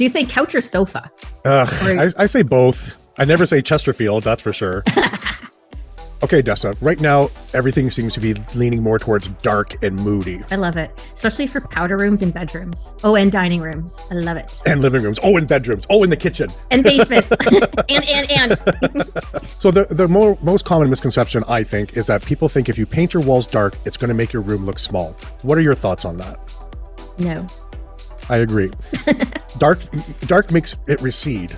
Do you say couch or sofa? I say both. I never say Chesterfield, that's for sure. Okay, Desta, right now, everything seems to be leaning more towards dark and moody. I love it, especially for powder rooms and bedrooms. Oh, and dining rooms. I love it. And living rooms. Oh, and bedrooms. Oh, in the kitchen. And basements. and. So the most common misconception, I think, is that people think if you paint your walls dark, it's going to make your room look small. What are your thoughts on that? No. I agree. Dark makes it recede.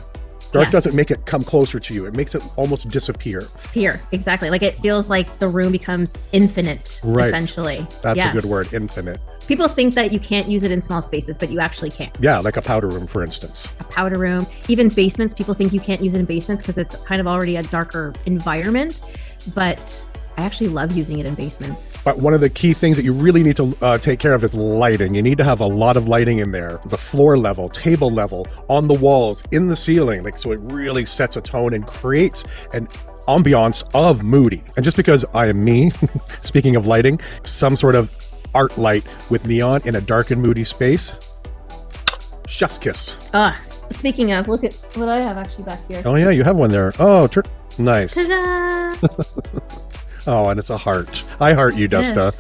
Dark doesn't make it come closer to you. It makes it almost disappear. Exactly. Like it feels like the room becomes infinite, essentially. That's a good word, infinite. People think that you can't use it in small spaces, but you actually can. Yeah, like a powder room, for instance. A powder room. Even basements, people think you can't use it in basements because it's kind of already a darker environment. But I actually love using it in basements. But one of the key things that you really need to take care of is lighting. You need to have a lot of lighting in there. The floor level, table level, on the walls, in the ceiling. So it really sets a tone and creates an ambiance of moody. And just because I am me, speaking of lighting, some sort of art light with neon in a dark and moody space, chef's kiss. Speaking of, look at what I have actually back here. Oh yeah, you have one there. Oh, nice. Ta-da! Oh, and it's a heart. I heart you, Desta. Yes.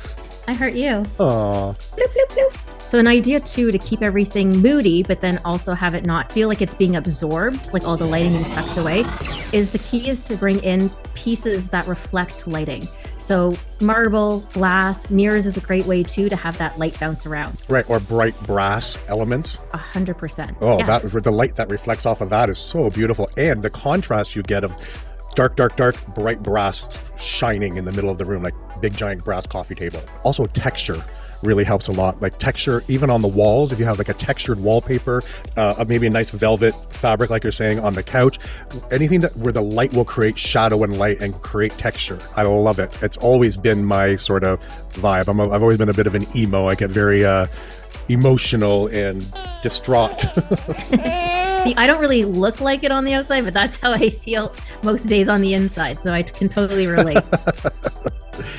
I heart you. Aw. Bloop, bloop, bloop. So an idea too to keep everything moody, but then also have it not feel like it's being absorbed, like all the lighting being sucked away, is the key is to bring in pieces that reflect lighting. So marble, glass, mirrors is a great way too to have that light bounce around. Right, or bright brass elements. 100%. Oh, yes. The light that reflects off of that is so beautiful. And the contrast you get of dark, bright brass shining in the middle of the room, like big giant brass coffee table. Also texture really helps a lot. Like texture, even on the walls, if you have like a textured wallpaper, maybe a nice velvet fabric, like you're saying, on the couch, anything where the light will create shadow and light and create texture. I love it. It's always been my sort of vibe. I've always been a bit of an emo. I get very emotional and distraught. See, I don't really look like it on the outside, but that's how I feel most days on the inside. So I can totally relate.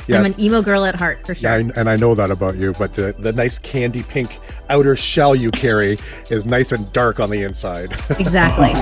Yes. I'm an emo girl at heart, for sure. Yeah, and I know that about you, but the nice candy pink outer shell you carry is nice and dark on the inside. Exactly.